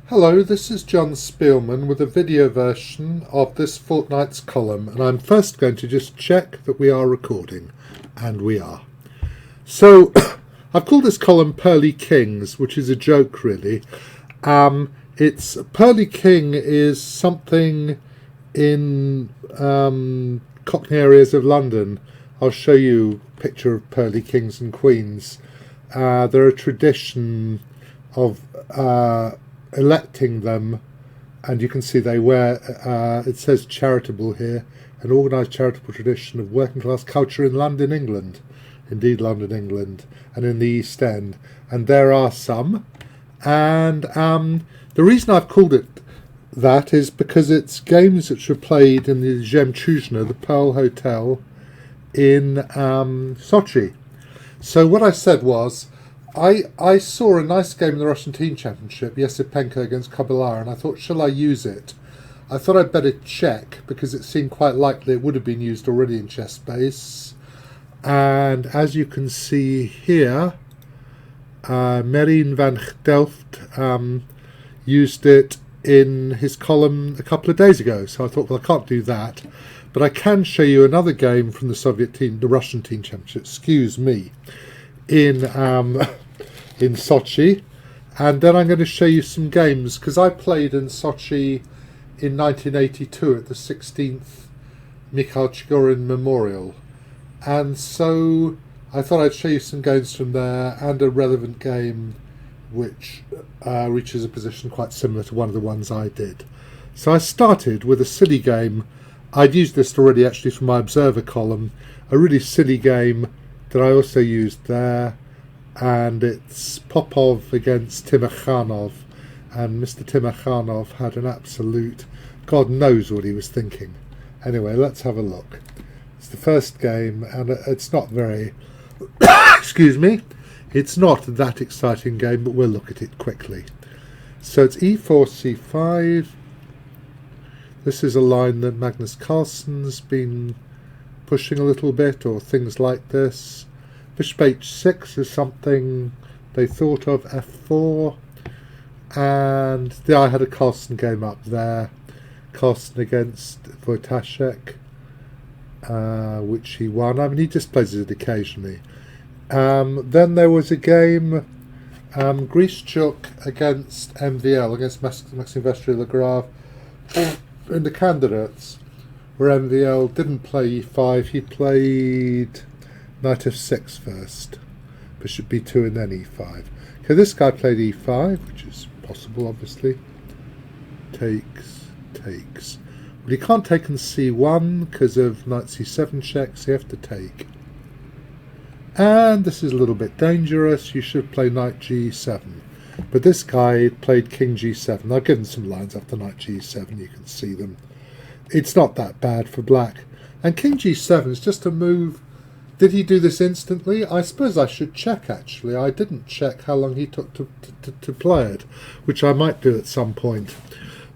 Hello, this is Jon Speelman with a video version of this fortnight's column, and I'm first going to just check that we are recording, and we are. So, I've called this column Pearly Kings, which is a joke really. It's Pearly King is something in Cockney areas of London. I'll show you a picture of Pearly Kings and Queens. They're a tradition of electing them, and you can see they wear, it says charitable here, an organised charitable tradition of working class culture in London, England. Indeed, London, England, and in the East End. And there are some. And the reason I've called it that is because it's games which were played in the Zhemchuzhina, the Pearl Hotel, in Sochi. So what I said was, I saw a nice game in the Russian Team Championship, Yesipenko against Kobylar, and I thought, shall I use it? I thought I'd better check, because it seemed quite likely it would have been used already in chess base. And as you can see here, Marijn van Delft used it in his column a couple of days ago. So I thought, well, I can't do that. But I can show you another game from the Soviet team, the Russian Team Championship, excuse me, in Sochi. And then I'm going to show you some games, because I played in Sochi in 1982 at the 16th Mikhail Chigorin Memorial. And so I thought I'd show you some games from there and a relevant game which reaches a position quite similar to one of the ones I did. So I started with a silly game. I'd used this already actually from my Observer column, a really silly game that I also used there, and it's Popov against Timokhanov, and Mr. Timokhanov had an absolute, God knows what he was thinking. Anyway, let's have a look. It's the first game, and it's not very, excuse me, it's not that exciting game, but we'll look at it quickly. So it's e4, c5. This is a line that Magnus Carlsen's been pushing a little bit, or things like this. Bishop h6 is something they thought of, f4. And I had a Carlsen game up there. Carlsen against Wojtaszek, which he won. I mean, he just plays it occasionally. Then there was a game, Grischuk against MVL, against Maxime Vestry-Lagrave, in the candidates, where MVL didn't play e5, he played knight f6 first, bishop b2 and then e5. Okay, this guy played e5, which is possible, obviously. Takes. Well, you can't take on c1 because of knight c7 checks, you have to take. And this is a little bit dangerous, you should play knight g7. But this guy played king g7. I've given some lines after knight g7, you can see them. It's not that bad for black. And king g7 is just a move. Did he do this instantly? I suppose I should check, actually. I didn't check how long he took to play it, which I might do at some point.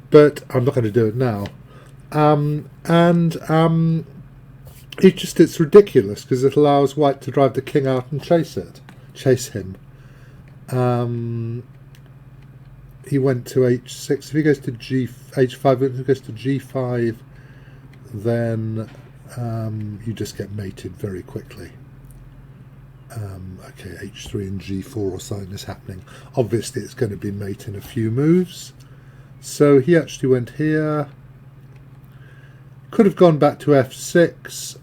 But I'm not going to do it now. It's ridiculous, because it allows white to drive the king out and chase him. He went to h6. If he goes to h5, if he goes to g5, then you just get mated very quickly. Okay, h3 and g4 or something is happening. Obviously, it's going to be mate in a few moves. So he actually went here. Could have gone back to f6,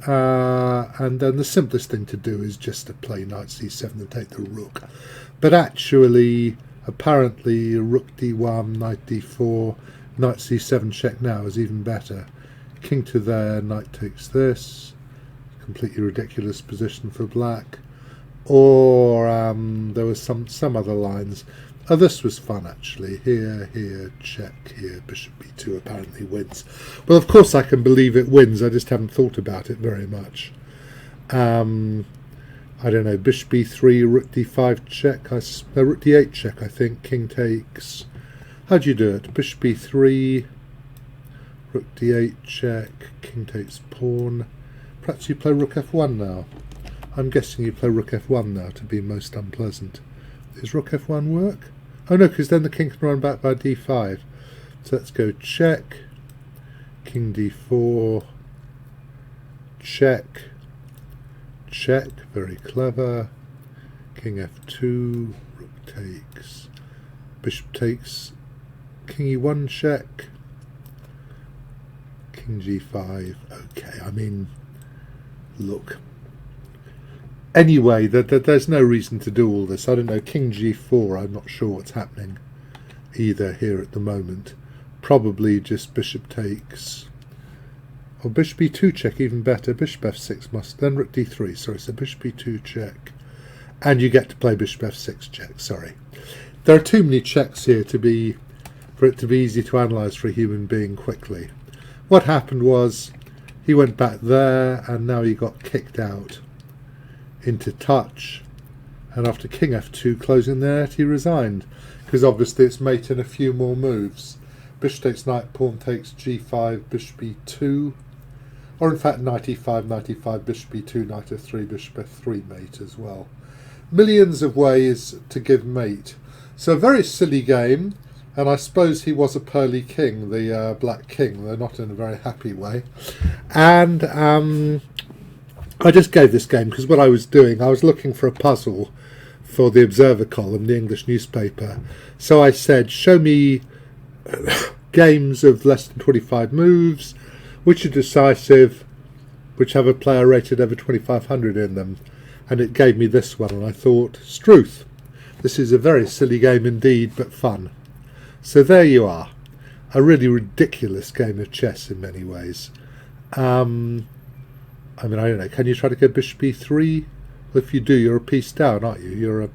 and then the simplest thing to do is just to play knight c7 and take the rook. But actually, apparently, rook d1, knight d4, knight c7 check now is even better. King to there, knight takes this. Completely ridiculous position for black. Or there was some other lines. Oh, this was fun, actually. Here, check, here, bishop b2 apparently wins. Well, of course I can believe it wins, I just haven't thought about it very much. I don't know, bishop b3, rook d5 check, rook d8 check, I think, king takes. How do you do it? Bishop b3, rook d8 check, king takes pawn. Perhaps you play rook f1 now. I'm guessing you play rook f1 now to be most unpleasant. Does rook f1 work? Oh no, because then the king can run back by d5. So let's go check, king d4, check, check, very clever, king f2, rook takes, bishop takes, king e1 check, king g5, okay, I mean, look. Anyway, there's no reason to do all this. I don't know, king g4, I'm not sure what's happening either here at the moment. Probably just bishop takes. Or bishop e2 check, even better. Bishop f6 must, then rook d3, sorry, so bishop e2 check. And you get to play bishop f6 check, sorry. There are too many checks here for it to be easy to analyse for a human being quickly. What happened was, he went back there, and now he got kicked out into touch, and after king f2 closing the net he resigned, because obviously it's mate in a few more moves. Bishop takes knight, pawn takes g5, bishop e2, or in fact knight e5, knight e5, bishop e2, knight f3, bishop f3 mate as well. Millions of ways to give mate. So a very silly game, and I suppose he was a Pearly king, the black king, though not in a very happy way. And I just gave this game because what I was doing, I was looking for a puzzle for the Observer column, the English newspaper. So I said, show me games of less than 25 moves, which are decisive, which have a player rated over 2500 in them. And it gave me this one, and I thought, Struth, this is a very silly game indeed, but fun. So there you are. A really ridiculous game of chess in many ways. I mean, I don't know, can you try to go bishop e3? Well, if you do, you're a piece down, aren't you? You're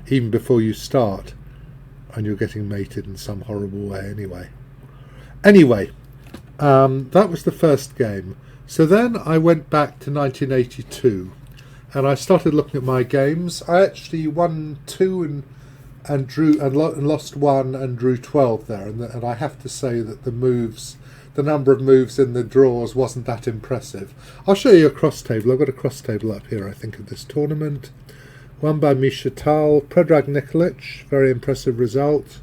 even before you start, and you're getting mated in some horrible way anyway. Anyway, that was the first game. So then I went back to 1982, and I started looking at my games. I actually won 2 and drew and lost 1 and drew 12 there, and I have to say that the number of moves in the draws wasn't that impressive. I'll show you a cross table. I've got a cross table up here, I think, of this tournament. Won by Misha Tal, Predrag Nikolic, very impressive result.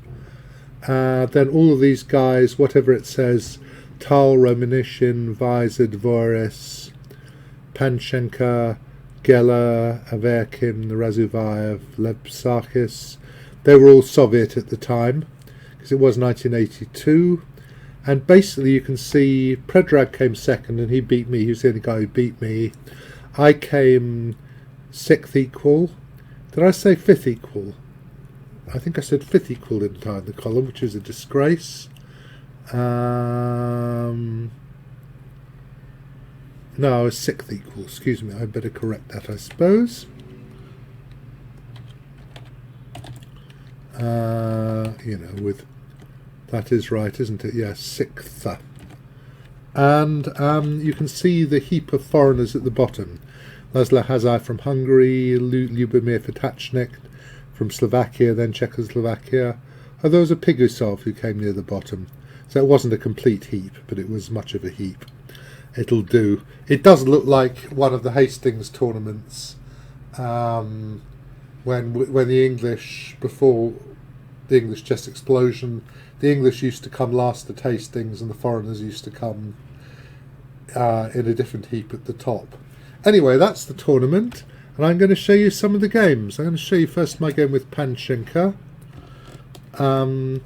Then all of these guys, whatever it says, Tal, Reminisce, Vizir, Dvoris, Panchenka, Geller, Averkin, Razuvayev, Lepsakis. They were all Soviet at the time, because it was 1982. And basically you can see Predrag came second and he beat me. He was the only guy who beat me. I came 6th equal. Did I say 5th equal? I think I said 5th equal in the column, which is a disgrace. No, I was 6th equal. Excuse me, I'd better correct that, I suppose. You know, with... That is right, isn't it? Yes, 6th. And you can see the heap of foreigners at the bottom. Laszlo Hazai from Hungary, Lubomir Fatachnik from Slovakia, then Czechoslovakia. Oh, there was a Pigusov who came near the bottom. So it wasn't a complete heap, but it was much of a heap. It'll do. It does look like one of the Hastings tournaments when the English, before the English chess explosion, the English used to come last at Hastings and the foreigners used to come in a different heap at the top. Anyway, that's the tournament, and I'm going to show you some of the games. I'm going to show you first my game with Panchenka. And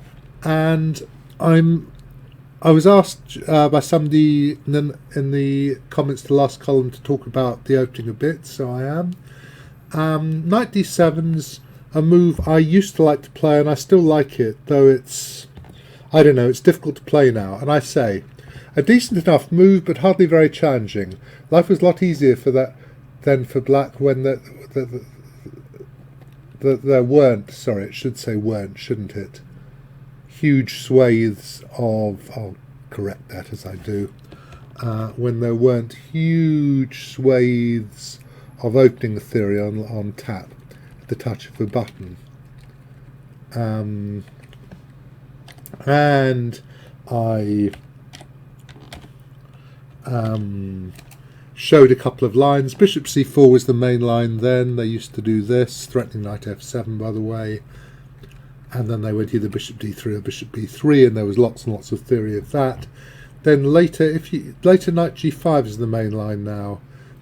I was asked by somebody in the comments to the last column to talk about the opening a bit, so I am. Knight d7's a move I used to like to play, and I still like it, though it's, I don't know, it's difficult to play now. And I say, a decent enough move, but hardly very challenging. Life was a lot easier for that than for black when there weren't, sorry, it should say weren't, shouldn't it? Huge swathes of, I'll correct that as I do, when there weren't huge swathes of opening theory on tap at the touch of a button. And I showed a couple of lines. Bishop c4 was the main line then. They used to do this, threatening knight f7, by the way. and then they went either bishop d3 or bishop b3, and there was lots and lots of theory of that. Then later, knight g5 is the main line now.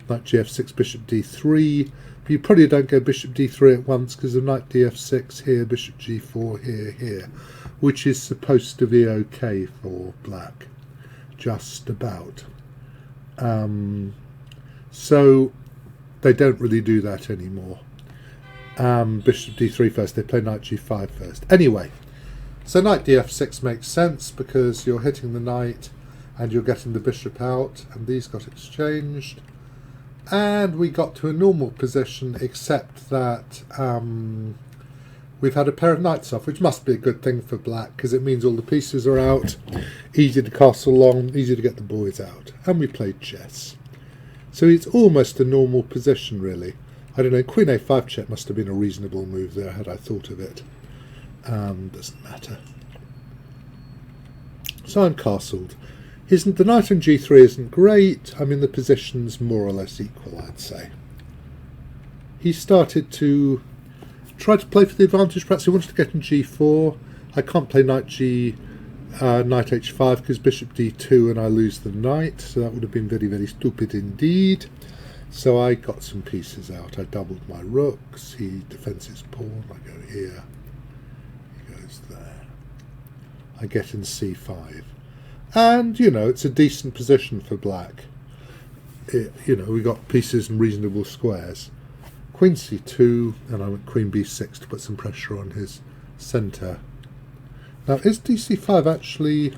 Knight gf6, bishop d3. But you probably don't go bishop d3 at once because of knight df6 here, bishop g4 here, which is supposed to be okay for black, just about. So they don't really do that anymore. Bishop d3 first, they play knight g5 first. Anyway, so knight df6 makes sense because you're hitting the knight and you're getting the bishop out, and these got exchanged. And we got to a normal position, except that we've had a pair of knights off, which must be a good thing for black, because it means all the pieces are out, easy to castle long, easy to get the boys out. And we played chess. So it's almost a normal position, really. I don't know, queen a5 check must have been a reasonable move there, had I thought of it. Doesn't matter. So I'm castled. The knight on g3 isn't great. I mean, the position's more or less equal, I'd say. He started to try to play for the advantage. Perhaps he wanted to get in g4. I can't play knight h5 because bishop d2 and I lose the knight. So that would have been very, very stupid indeed. So I got some pieces out. I doubled my rooks. He defends his pawn. I go here. He goes there. I get in c5. And, you know, it's a decent position for black. We got pieces and reasonable squares. Queen c2, and I went queen b6 to put some pressure on his centre. Now, is dc5 actually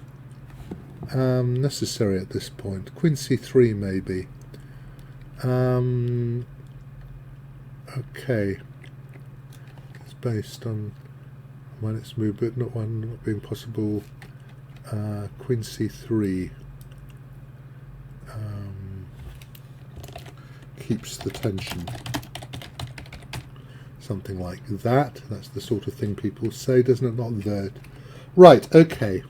necessary at this point? Queen c3, maybe. Okay. It's based on when it's moved, but not being possible. Queen c3 keeps the tension. Something like that. That's the sort of thing people say, doesn't it? Not that. Right, okay.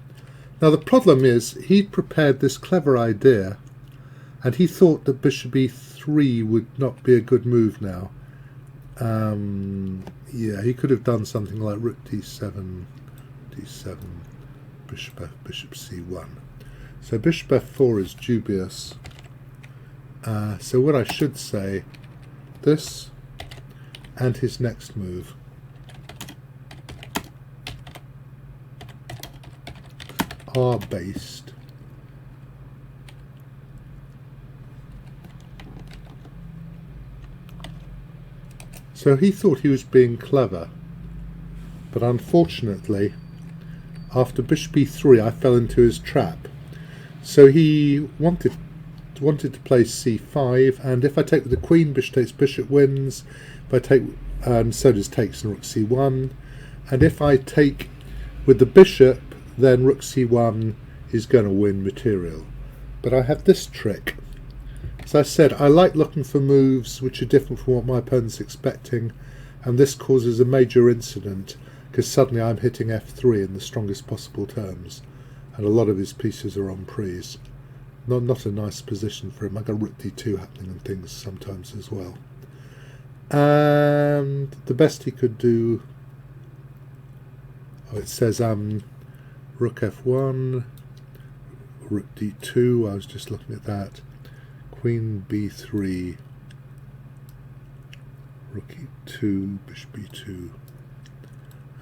Now the problem is, he'd prepared this clever idea, and he thought that bishop e3 would not be a good move now. Yeah, he could have done something like rook d7, d7, bishop f, bishop c1. So bishop f4 is dubious. So what I should say, this and his next move. Are based so he thought he was being clever, but unfortunately after bishop e3 I fell into his trap. So he wanted to play c5, and if I take with the queen, bishop takes, bishop wins. If I take, so does takes and rook c1, and if I take with the bishop, then rook c1 is going to win material. But I have this trick. As I said, I like looking for moves which are different from what my opponent's expecting, and this causes a major incident because suddenly I'm hitting f3 in the strongest possible terms, and a lot of his pieces are on prise. Not a nice position for him. I got rook d2 happening and things sometimes as well. And the best he could do, it says rook f1, rook d2, I was just looking at that, queen b3, rook e2, bishop b2,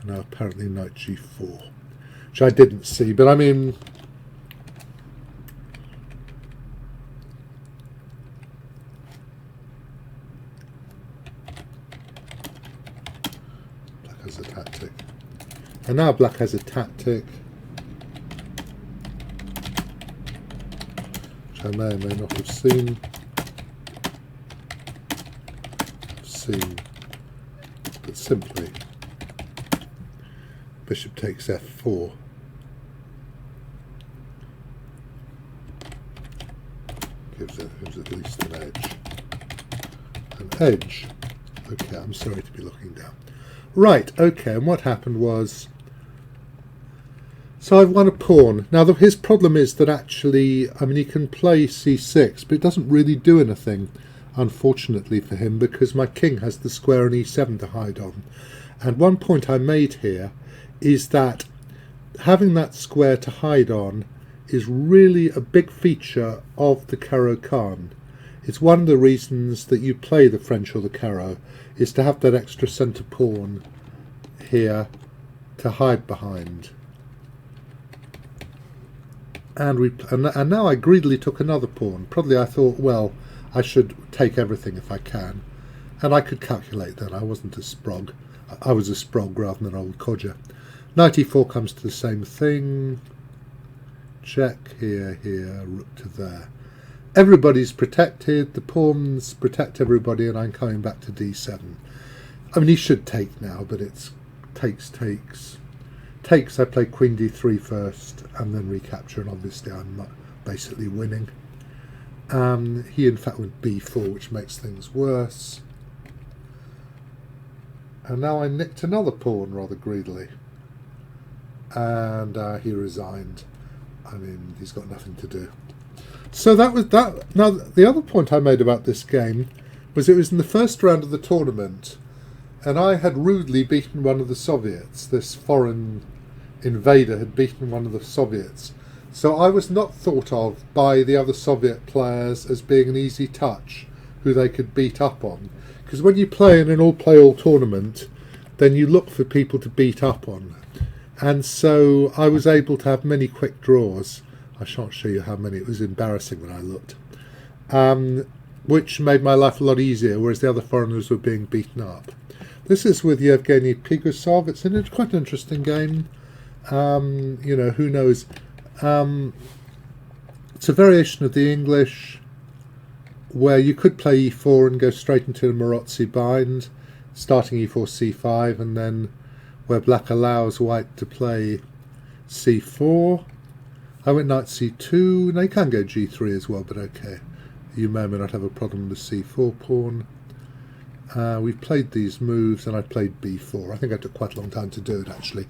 and now apparently knight g4, which I didn't see, but I mean, black has a tactic. And now black has a tactic, which I may or may not have seen. But simply, bishop takes f4. Gives at least an edge. An edge. Okay, I'm sorry to be looking down. Right, okay, and what happened was, so I've won a pawn. Now his problem is that actually, I mean, he can play c6, but it doesn't really do anything, unfortunately for him, because my king has the square on e7 to hide on. And one point I made here is that having that square to hide on is really a big feature of the Caro-Kann. It's one of the reasons that you play the French or the Caro, is to have that extra centre pawn here to hide behind. And now I greedily took another pawn. Probably I thought, well, I should take everything if I can. And I could calculate that. I wasn't a sprog. I was a sprog rather than an old codger. Knight e4 comes to the same thing. Check here, rook to there. Everybody's protected. The pawns protect everybody, and I'm coming back to d7. I mean, he should take now, but it's takes. Takes, I play queen d3 first, and then recapture, and obviously I'm basically winning. He in fact went b4, which makes things worse. And now I nicked another pawn rather greedily. And he resigned. I mean, he's got nothing to do. So that was that. Now, the other point I made about this game was it was in the first round of the tournament, and I had rudely beaten one of the Soviets. This foreign invader had beaten one of the Soviets. So I was not thought of by the other Soviet players as being an easy touch who they could beat up on. Because when you play in an all-play-all tournament, then you look for people to beat up on. And so I was able to have many quick draws. I shan't show you how many. It was embarrassing when I looked. Which made my life a lot easier, whereas the other foreigners were being beaten up. This is with Yevgeny Pigusov. It's quite an interesting game. You know, who knows? It's a variation of the English where you could play e4 and go straight into a Morozzi bind, starting e4, c5, and then where black allows white to play c4. I went knight c2. Now you can go g3 as well, but okay. You may or may not have a problem with the c4 pawn. We've played these moves, and I played b4. I think I took quite a long time to do it, actually.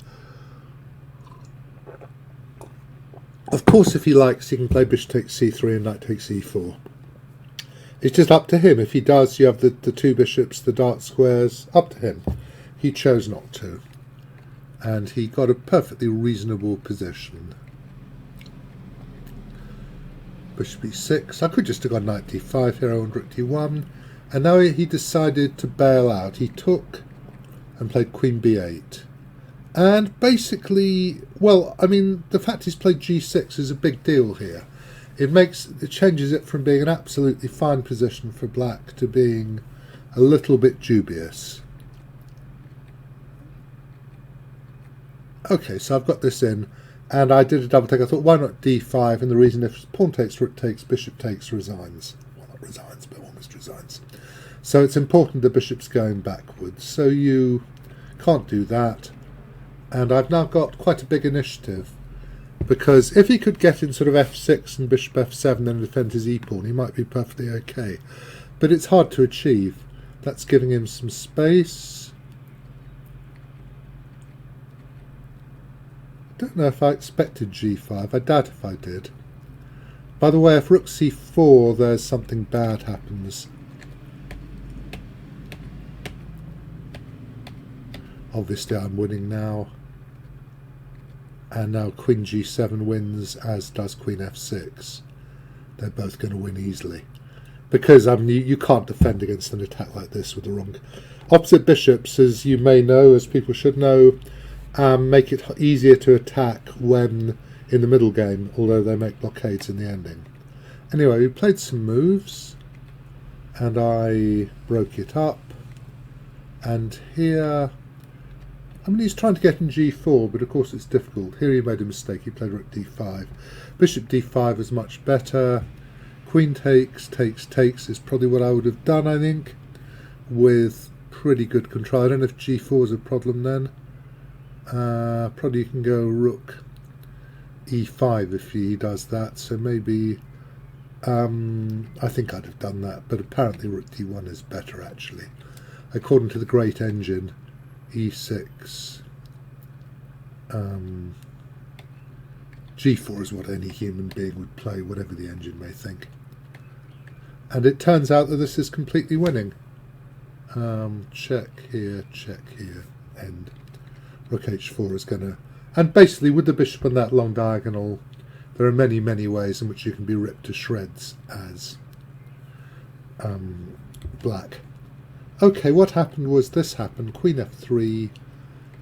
Of course, if he likes, he can play bishop takes c3 and knight takes e4. It's just up to him. If he does, you have the two bishops, the dark squares, up to him. He chose not to. And he got a perfectly reasonable position. Bishop e6. I could just have gone knight d5 here, and rook d1. And now he decided to bail out. He took and played queen b8. And basically, well, I mean, the fact he's played g6 is a big deal here. It changes it from being an absolutely fine position for black to being a little bit dubious. Okay, so I've got this in, and I did a double take. I thought, why not d5? And the reason, if pawn takes, rook takes, bishop takes, resigns. Well, not resigns, but almost resigns. So it's important the bishop's going backwards. So you can't do that. And I've now got quite a big initiative, because if he could get in sort of f6 and bishop f7 and defend his e-pawn, he might be perfectly okay. But it's hard to achieve. That's giving him some space. I don't know if I expected g5. I doubt if I did. By the way, if rook c4, there's something bad happens. Obviously, I'm winning now. And now queen g7 wins, as does queen f6. They're both going to win easily. Because I mean, you can't defend against an attack like this with the wrong... Opposite bishops, as you may know, as people should know, make it easier to attack when in the middle game, although they make blockades in the ending. Anyway, we played some moves, and I broke it up. And here... I mean, he's trying to get in g4, but of course it's difficult. Here he made a mistake. He played rook d5. Bishop d5 is much better. Queen takes, takes, takes is probably what I would have done, I think, with pretty good control. I don't know if g4 is a problem then. Probably you can go rook e5 if he does that. So maybe... I think I'd have done that, but apparently rook d1 is better, actually. According to the great engine, e6, g4 is what any human being would play, whatever the engine may think. And it turns out that this is completely winning. Check here, end. rook h4 is going to... And basically, with the bishop on that long diagonal, there are many, many ways in which you can be ripped to shreds as black. Okay, what happened was this happened. Queen f3,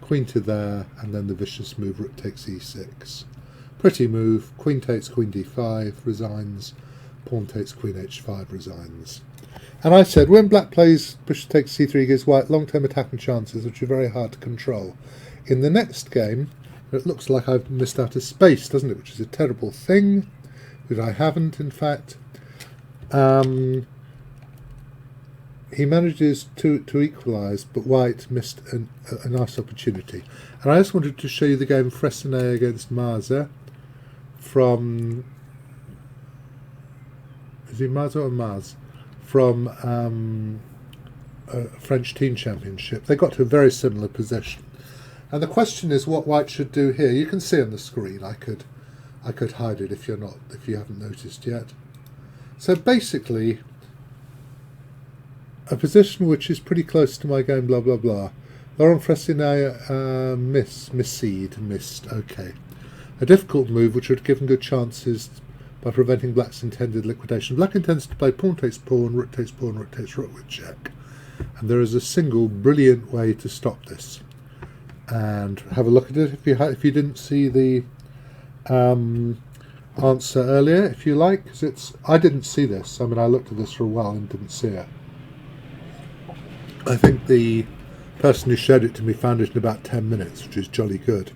queen to there, and then the vicious move, rook takes e6. Pretty move. Queen takes queen d5, resigns. Pawn takes queen h5, resigns. And I said, when black plays bishop takes c3, gives white long-term attacking chances, which are very hard to control. In the next game, it looks like I've missed out a space, doesn't it? Which is a terrible thing, which I haven't, in fact. He manages to equalise, but white missed a nice opportunity. And I just wanted to show you the game Fressinet against Marza from... Is it Marza or Maz? From a French Teen Championship. They got to a very similar position. And the question is what white should do here. You can see on the screen. I could hide it if you haven't noticed yet. So basically, a position which is pretty close to my game, blah blah blah. Laurent Fressinet missed. Okay, a difficult move which would have given good chances by preventing black's intended liquidation. Black intends to play pawn takes pawn, rook takes pawn, rook takes rook with check. And there is a single brilliant way to stop this. And have a look at it if you didn't see the answer earlier, if you like, because I didn't see this. I mean, I looked at this for a while and didn't see it. I think the person who showed it to me found it in about 10 minutes, which is jolly good.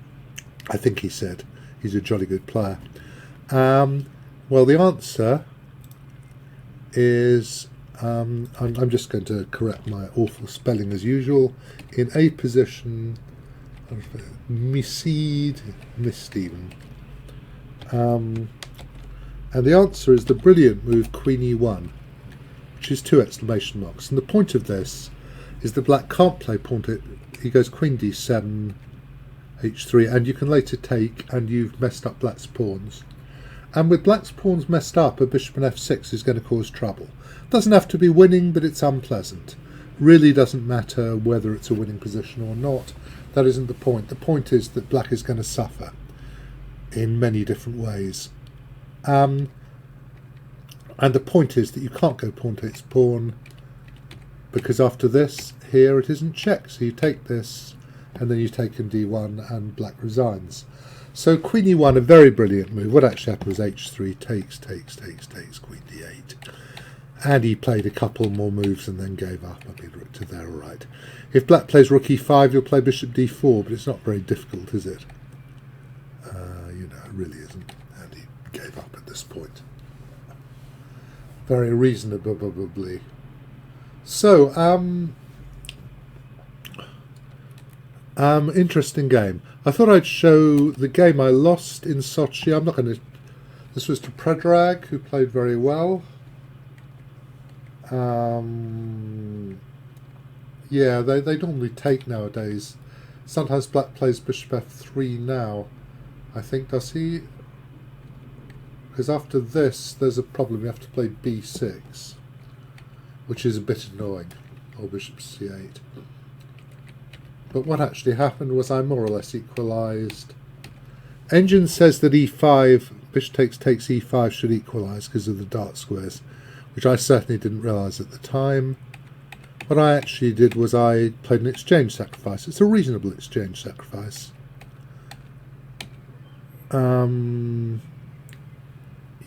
I think he said he's a jolly good player. Well, the answer is, I'm just going to correct my awful spelling as usual. In a position, missed even. And the answer is the brilliant move Queen e1, which is 2 exclamation marks. And the point of this is that black can't play pawn to... He goes queen d7, h3, and you can later take, and you've messed up black's pawns. And with black's pawns messed up, a bishop on f6 is going to cause trouble. Doesn't have to be winning, but it's unpleasant. Really doesn't matter whether it's a winning position or not. That isn't the point. The point is that black is going to suffer in many different ways. And the point is that you can't go pawn takes pawn, because after this, here it isn't check. So you take this, and then you take in d1, and black resigns. So queen e1, a very brilliant move. What actually happened was h3, takes, queen d8. And he played a couple more moves and then gave up. I mean, rook to there, all right. If black plays rook e5, you'll play bishop d4, but it's not very difficult, is it? You know, it really isn't. And he gave up at this point. Very reasonably. So, interesting game. I thought I'd show the game I lost in Sochi. I'm not going to... This was to Predrag, who played very well. Yeah, they normally take nowadays. Sometimes black plays bishop f3 now. I think, does he? Because after this, there's a problem. You have to play b6, which is a bit annoying. Or bishop c8. But what actually happened was I more or less equalised. Engine says that e5, bishop takes e5 should equalise because of the dark squares, which I certainly didn't realise at the time. What I actually did was I played an exchange sacrifice. It's a reasonable exchange sacrifice.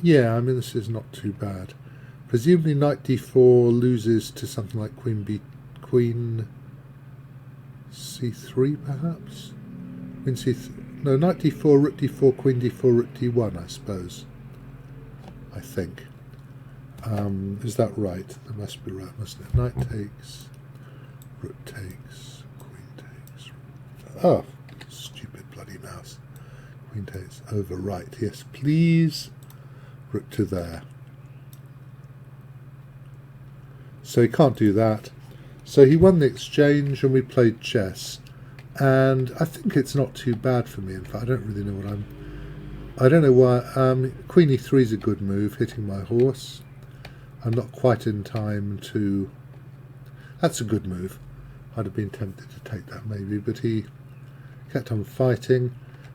Yeah, I mean, this is not too bad. Presumably knight d4 loses to something like queen c3 perhaps? Queen c3, no, knight d4, rook d4, queen d4, rook d1, I suppose. I think. Is that right? That must be right, mustn't it? Knight takes, rook takes, queen takes. Oh, stupid bloody mouse. Queen takes over right. Yes, please. Rook to there. So he can't do that. So he won the exchange and we played chess. And I think it's not too bad for me. In fact, I don't really know what I don't know why. Queen e3 is a good move, hitting my horse. I'm not quite in time to... That's a good move. I'd have been tempted to take that maybe, but he kept on fighting.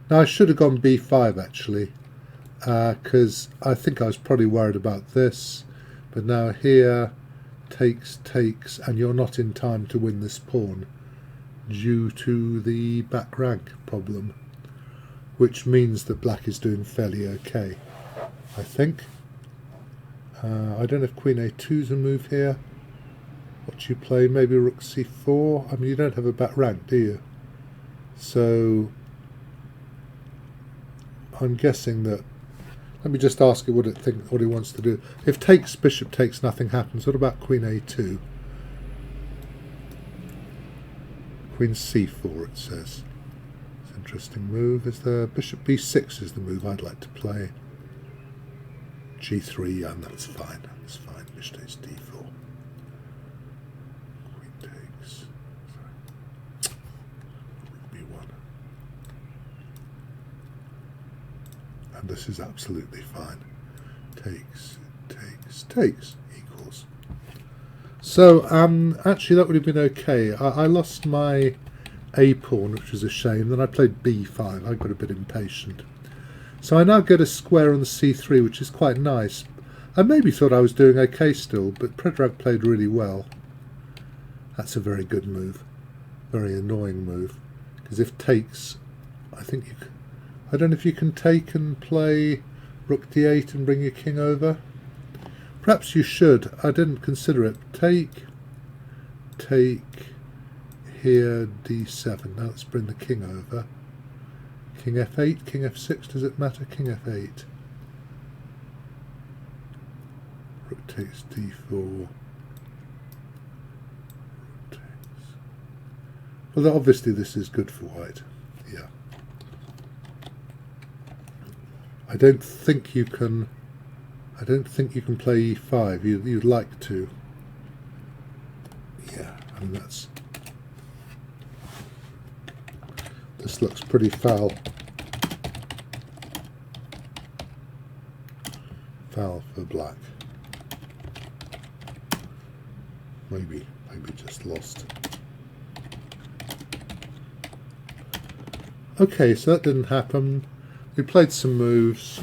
Now I should have gone b5 actually, because I think I was probably worried about this, but now here takes, and you're not in time to win this pawn due to the back rank problem, which means that black is doing fairly okay, I think. I don't know if queen a2 is a move here. What do you play? Maybe rook c4? I mean, you don't have a back rank, do you? So I'm guessing that, let me just ask it what it wants to do. If takes, bishop takes, nothing happens. What about queen a2? Queen c4, it says. It's an interesting move. Is there bishop b6 is the move I'd like to play. g3, and that's fine. That's fine. Bishop takes d4. Queen takes. Sorry. Rook b1. And this is absolutely fine. Takes equals. So actually that would have been okay. I lost my a pawn, which was a shame. Then I played b5. I got a bit impatient. So I now get a square on the c3, which is quite nice. I maybe thought I was doing okay still, but Predrag played really well. That's a very good move. Very annoying move. Because if takes, I think you can, I don't know if you can take and play rook d8 and bring your king over. Perhaps you should. I didn't consider it. Take here d7. Now let's bring the king over. King f8, king f6, does it matter? King f8. Rook takes d4. Rook takes. Well, obviously this is good for white. Yeah. I don't think you can play e5. You'd like to. Yeah, I mean that's. This looks pretty foul. Foul for black. Maybe just lost. Okay, so that didn't happen. We played some moves.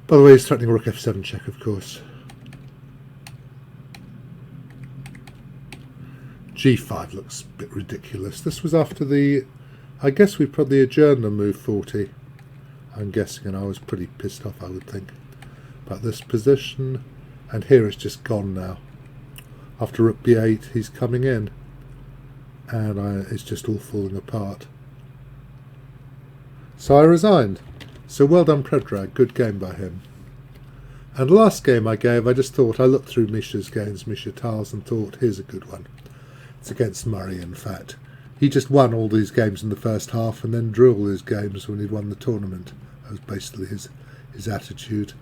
By the way, he's threatening rook f7 check, of course. g5 looks a bit ridiculous. This was after the, I guess we probably adjourned the move 40. I'm guessing, and I was pretty pissed off, I would think, about this position. And here it's just gone now. After rook b8, he's coming in, and it's just all falling apart. So I resigned. So well done, Predrag. Good game by him. And last game I gave, I just thought, I looked through Misha's games, Misha Tiles, and thought, here's a good one. It's against Murray, in fact. He just won all these games in the first half and then drew all his games when he'd won the tournament. That was basically his attitude.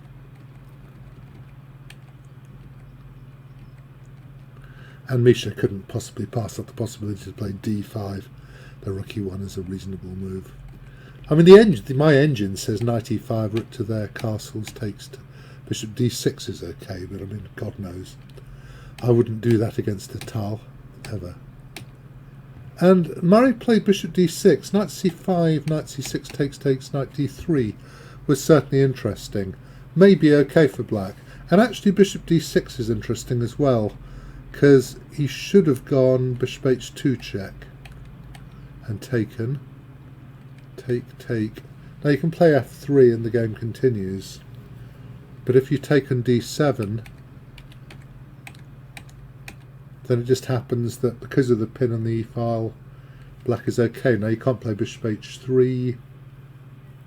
And Misha couldn't possibly pass up the possibility to play d5. The rookie one is a reasonable move. I mean, my engine says knight e5, rook to there, castles, takes to bishop d6 is okay, but I mean, God knows. I wouldn't do that against a Tal, ever. And Murray played bishop d6, knight c5, knight c6, takes, knight d3 was certainly interesting. Maybe okay for black. And actually bishop d6 is interesting as well, because he should have gone bishop h2 check and taken. Take. Now you can play f3 and the game continues. But if you take on d7, then it just happens that because of the pin on the e-file, black is okay. Now you can't play bishop h3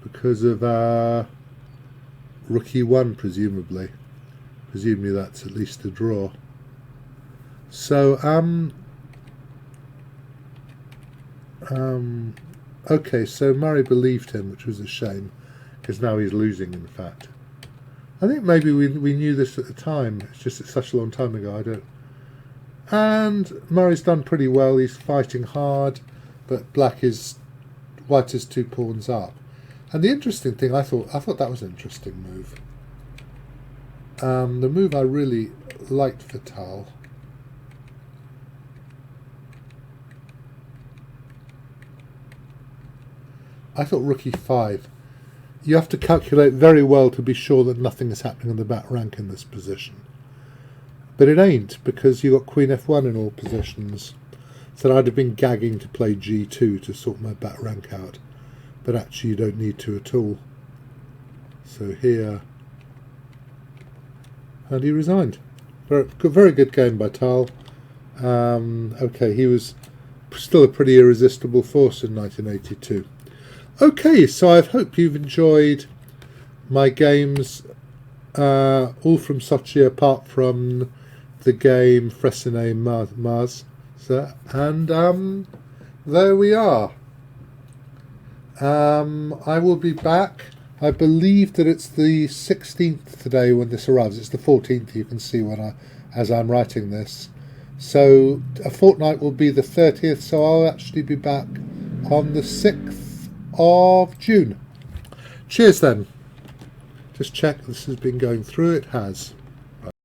because of rook e1, presumably. Presumably that's at least a draw. So, okay, so Murray believed him, which was a shame, because now he's losing, in fact. I think maybe we knew this at the time, it's just it's such a long time ago, I don't... And Murray's done pretty well, he's fighting hard, but white is 2 pawns up. And the interesting thing, I thought that was an interesting move. The move I really liked for Tal I thought rook e5. You have to calculate very well to be sure that nothing is happening on the back rank in this position. But it ain't, because you got queen f1 in all positions. So I'd have been gagging to play g2 to sort my back rank out. But actually you don't need to at all. So here... And he resigned. Very good game by Tal. Okay, he was still a pretty irresistible force in 1982. Okay, so I hope you've enjoyed my games, all from Sochi apart from the game Fressinet Mars. And there we are. I will be back. I believe that it's the 16th today when this arrives. It's the 14th, you can see as I'm writing this. So a fortnight will be the 30th, so I'll actually be back on the 6th of June. Cheers then. Just check this has been going through. It has.